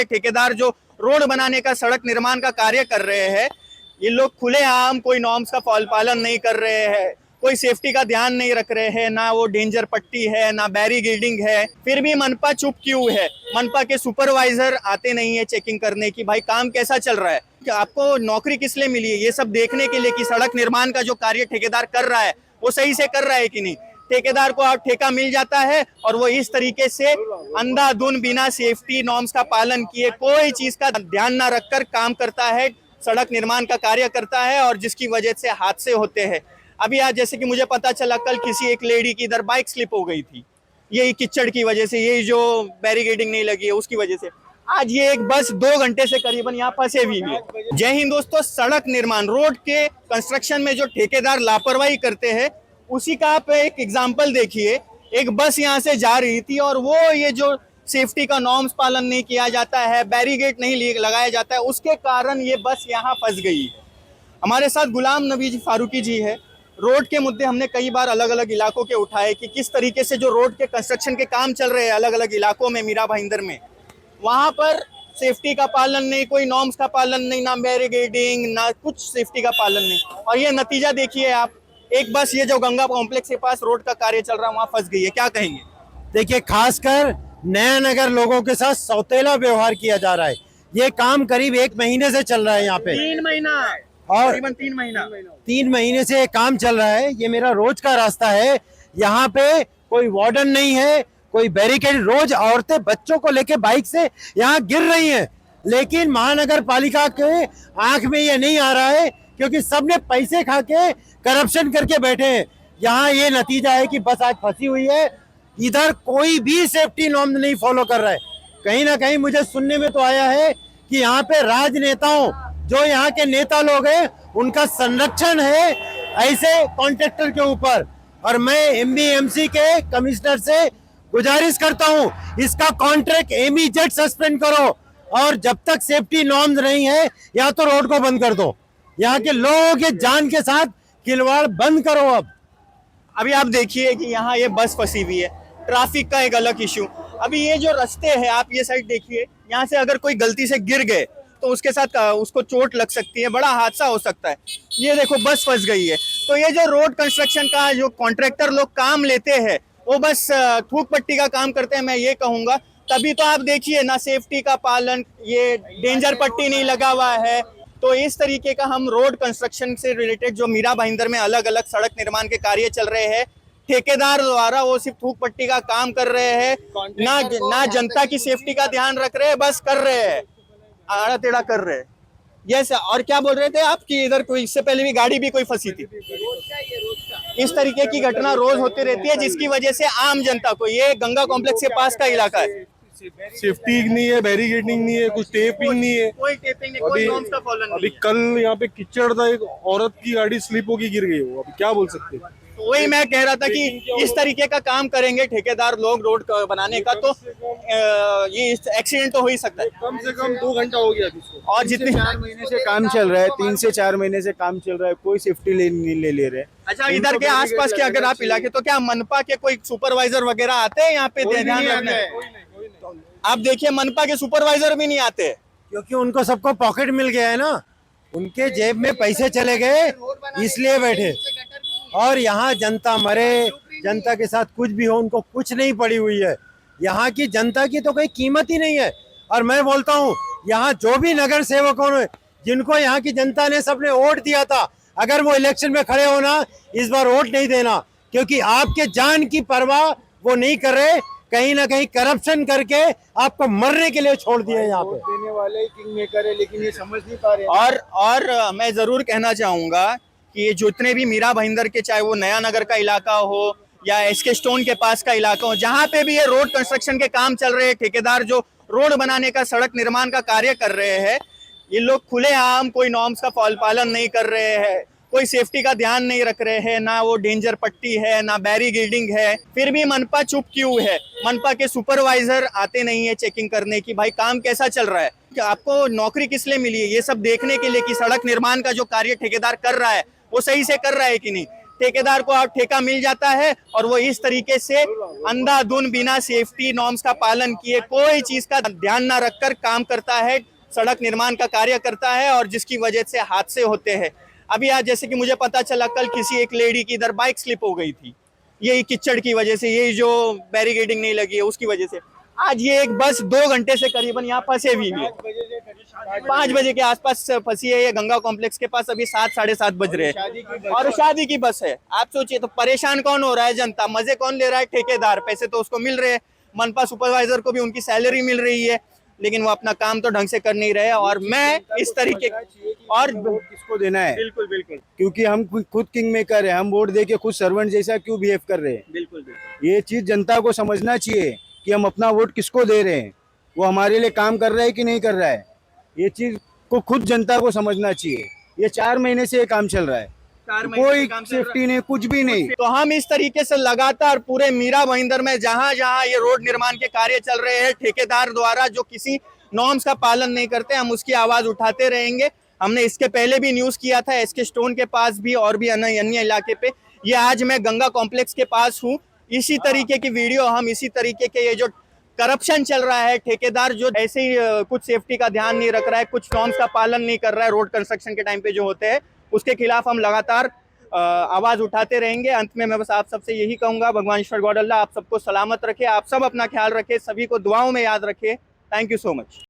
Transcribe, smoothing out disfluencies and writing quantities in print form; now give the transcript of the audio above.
है, ठेकेदार जो रोड बनाने का, सड़क निर्माण का कार्य कर रहे हैं, ये लोग खुलेआम कोई नॉर्म्स का पालन नहीं कर रहे हैं, कोई सेफ्टी का ध्यान नहीं रख रहे हैं, ना वो डेंजर पट्टी है, ना बैरिकेडिंग है। फिर भी मनपा चुप क्यों है? मनपा के सुपरवाइजर आते नहीं है चेकिंग करने की, भाई काम कैसा चल रहा है, आपको नौकरी किस लिए मिली है? ये सब देखने के लिए कि सड़क निर्माण का जो कार्य ठेकेदार कर रहा है वो सही से कर रहा है कि नहीं। ठेकेदार को आप ठेका मिल जाता है और वो इस तरीके से अंधाधुन बिना सेफ्टी नॉर्म्स का पालन किए, कोई चीज का ध्यान ना रखकर काम करता है, सड़क निर्माण का कार्य करता है और जिसकी वजह से हादसे होते हैं। अभी आज जैसे कि मुझे पता चला, कल किसी एक लेडी की इधर बाइक स्लिप हो गई थी, यही कीचड़ की वजह से, यही जो बैरिकेडिंग नहीं लगी है उसकी वजह से। आज ये एक बस 2 घंटे से करीबन यहाँ फंसे हुई है। जय हिंद दोस्तों, सड़क निर्माण, रोड के कंस्ट्रक्शन में जो ठेकेदार लापरवाही करते हैं उसी का आप एक एग्जाम्पल देखिए। एक बस यहाँ से जा रही थी और वो ये जो सेफ्टी का नॉर्म्स पालन नहीं किया जाता है, बैरिकेड नहीं लगाया जाता है, उसके कारण ये बस यहाँ फंस गई है। हमारे साथ गुलाम नबी फारूकी जी है। रोड के मुद्दे हमने कई बार अलग अलग इलाकों के उठाए कि किस तरीके से जो रोड के कंस्ट्रक्शन के काम चल रहे हैं अलग अलग इलाकों में, मीरा भाईंदर में, वहाँ पर सेफ्टी का पालन नहीं, कोई नॉर्म्स का पालन नहीं, ना बैरिकेडिंग, ना कुछ सेफ्टी का पालन नहीं। और ये नतीजा देखिए आप, एक बस ये जो गंगा कॉम्प्लेक्स के पास रोड का कार्य चल रहा है वहाँ फंस गई है। क्या कहेंगे? देखिए, खासकर नया नगर लोगों के साथ सौतेला व्यवहार किया जा रहा है। ये काम करीब 1 महीने से चल रहा है यहाँ पे, 3 महीना और करीबन 3 महीने से ये काम चल रहा है। ये मेरा रोज का रास्ता है। यहाँ पे कोई वार्डन नहीं है, कोई बैरिकेड। रोज औरतें बच्चों को लेके बाइक से यहाँ गिर रही हैं, लेकिन महानगर पालिका के आंख में ये नहीं आ रहा है क्योंकि सबने पैसे खा के करप्शन करके बैठे हैं। यहाँ ये नतीजा है कि बस आज फंसी हुई है। इधर कोई भी सेफ्टी नॉर्म नहीं फॉलो कर रहा है। कहीं ना कहीं मुझे सुनने में तो आया है कि यहाँ पे राजनेताओं, जो यहाँ के नेता लोग हैं, उनका संरक्षण है ऐसे कॉन्ट्रैक्टर के ऊपर। और मैं एमबीएमसी के कमिश्नर से गुजारिश करता हूँ, इसका कॉन्ट्रैक्ट इमीडिएट सस्पेंड करो और जब तक सेफ्टी नॉर्म्स नहीं है या तो रोड को बंद कर दो। यहाँ के लोगों के जान के साथ खिलवाड़ बंद करो। अब अभी आप देखिए कि यहाँ ये बस फंसी हुई है, ट्रैफिक का एक अलग इश्यू। अभी ये जो रास्ते हैं, आप ये साइड देखिए, यहाँ से अगर कोई गलती से गिर गए तो उसके साथ उसको चोट लग सकती है, बड़ा हादसा हो सकता है। ये देखो बस फंस गई है। तो ये जो रोड कंस्ट्रक्शन का जो कॉन्ट्रैक्टर लोग काम लेते हैं वो बस थूक पट्टी का काम करते हैं, मैं ये कहूँगा। तभी तो आप देखिए ना सेफ्टी का पालन, ये डेंजर पट्टी नहीं लगा हुआ है। तो इस तरीके का हम रोड कंस्ट्रक्शन से रिलेटेड जो मीरा भाईंदर में अलग अलग सड़क निर्माण के कार्य चल रहे हैं, ठेकेदार द्वारा वो सिर्फ थूक पट्टी का काम कर रहे हैं, ना जनता की सेफ्टी का ध्यान रख रहे हैं, बस कर रहे हैं, आड़ा टेढ़ा कर रहे हैं। यस। और क्या बोल रहे थे आप कि इधर कोई इससे पहले भी गाड़ी भी कोई फंसी थी? इस तरीके की घटना रोज होती रहती है, जिसकी वजह से आम जनता को, ये गंगा कॉम्प्लेक्स के पास का इलाका है, सेफ्टी नहीं है, बैरिकेडिंग नहीं है, कुछ टेपिंग नहीं है, कोई टेपिंग नहीं, कोई नॉर्म्स का पालन नहीं। अभी कल यहाँ पे कीचड़ था, एक औरत की गाड़ी स्लिप होके गिर गई। वो अभी क्या बोल सकते हैं? तो वही मैं कह रहा था कि इस तरीके का काम करेंगे ठेकेदार लोग रोड बनाने का, तो ये एक्सीडेंट तो हो ही सकता है। कम से कम 2 घंटा हो गया इसको, और जितने 4 महीने से काम चल रहा है, 3 से 4 महीने से काम चल रहा है, कोई सेफ्टी नहीं ले रहे। अच्छा, इधर के आसपास के अगर आप इलाके, तो क्या मनपा के कोई सुपरवाइजर वगैरह आते हैं यहाँ पे ध्यान रखने? आप देखिए मनपा के सुपरवाइजर भी नहीं आते, क्योंकि उनको सबको पॉकेट मिल गया है ना, उनके जेब में पैसे चले गए इसलिए बैठे। और यहाँ जनता मरे, जनता के साथ कुछ भी हो, उनको कुछ नहीं पड़ी हुई है। यहाँ की जनता की तो कोई कीमत ही नहीं है। और मैं बोलता हूँ, यहाँ जो भी नगर सेवकों ने, जिनको यहाँ की जनता ने सबने वोट दिया था, अगर वो इलेक्शन में खड़े होना, इस बार वोट नहीं देना, क्योंकि आपके जान की परवाह वो नहीं कर रहे। कहीं ना कहीं करप्शन करके आपको मरने के लिए छोड़ दिया यहाँ पे। देने वाले किंग मेकर है, लेकिन ये समझ नहीं पा रहे। और मैं जरूर कहना चाहूंगा कि ये जितने भी मीरा भाईंदर के, चाहे वो नया नगर का इलाका हो या एसके स्टोन के पास का इलाका हो, जहाँ पे भी ये रोड कंस्ट्रक्शन के काम चल रहे हैं, ठेकेदार जो रोड बनाने का, सड़क निर्माण का कार्य कर रहे हैं, ये लोग खुलेआम कोई नॉर्म्स का पालन नहीं कर रहे हैं, कोई सेफ्टी का ध्यान नहीं रख रहे हैं, ना वो डेंजर पट्टी है, ना बैरिकेडिंग है। फिर भी मनपा चुप क्यों है? मनपा के सुपरवाइजर आते नहीं है चेकिंग करने की, भाई काम कैसा चल रहा है, आपको नौकरी किस लिए मिली है? ये सब देखने के लिए कि सड़क निर्माण का जो कार्य ठेकेदार कर रहा है वो सही से कर रहा है कि नहीं। ठेकेदार को अब ठेका मिल जाता है और वो इस तरीके से अंधाधुंध बिना सेफ्टी नॉर्म्स का पालन किए कोई चीज का ध्यान ना रखकर काम करता है, सड़क निर्माण का कार्य करता है और जिसकी वजह से हादसे होते हैं। अभी आज जैसे कि मुझे पता चला कल किसी एक लेडी की इधर बाइक स्लिप हो गई थी, यही कीचड़ की वजह से, यही जो बैरिकेडिंग नहीं लगी है उसकी वजह से। आज ये एक बस 2 घंटे से करीबन यहाँ फंसे हुई है, 5 बजे के आसपास फंसी है ये गंगा कॉम्प्लेक्स के पास। अभी 7 साढ़े 7 बज रहे हैं और शादी की बस है। आप सोचिए तो परेशान कौन हो रहा है? जनता। मजे कौन ले रहा है? ठेकेदार। पैसे तो उसको मिल रहे हैं, मनपा सुपरवाइजर को भी उनकी सैलरी मिल रही है, लेकिन वो अपना काम तो ढंग से कर नहीं रहे। और मैं इस तरीके और वोट किसको देना है? बिल्कुल बिल्कुल क्योंकि हम खुद किंग मेकर है, हम वोट दे के खुद सर्वेंट जैसा क्यों बिहेव कर रहे हैं? बिल्कुल बिल्कुल ये चीज जनता को समझना चाहिए कि हम अपना वोट किसको दे रहे हैं, वो हमारे लिए काम कर रहा है कि नहीं कर रहा है। ये चीज को खुद जनता को समझना चाहिए। ये 4 महीने से ये काम चल रहा है, 4 महीने कोई से काम चल रहा है। सेफ्टी नहीं, कुछ भी नहीं। तो हम इस तरीके से लगातार पूरे मीरा भाईंदर में जहां जहां ये रोड निर्माण के कार्य चल रहे हैं ठेकेदार द्वारा जो किसी नॉर्म्स का पालन नहीं करते, हम उसकी आवाज उठाते रहेंगे। हमने इसके पहले भी न्यूज किया था एसके स्टोन के पास भी और भी अन्य इलाके पे। ये आज मैं गंगा कॉम्प्लेक्स के पास हूँ, इसी तरीके की वीडियो हम इसी तरीके के ये जो करप्शन चल रहा है, ठेकेदार जो ऐसे ही कुछ सेफ्टी का ध्यान नहीं रख रहा है, कुछ नॉर्म्स का पालन नहीं कर रहा है रोड कंस्ट्रक्शन के टाइम पे जो होते हैं, उसके खिलाफ हम लगातार आवाज उठाते रहेंगे। अंत में मैं बस आप सबसे यही कहूंगा, भगवान ईश्वर गॉड अल्लाह आप सबको सलामत रखे, आप सब अपना ख्याल रखें, सभी को दुआओं में याद रखें। Thank you so much.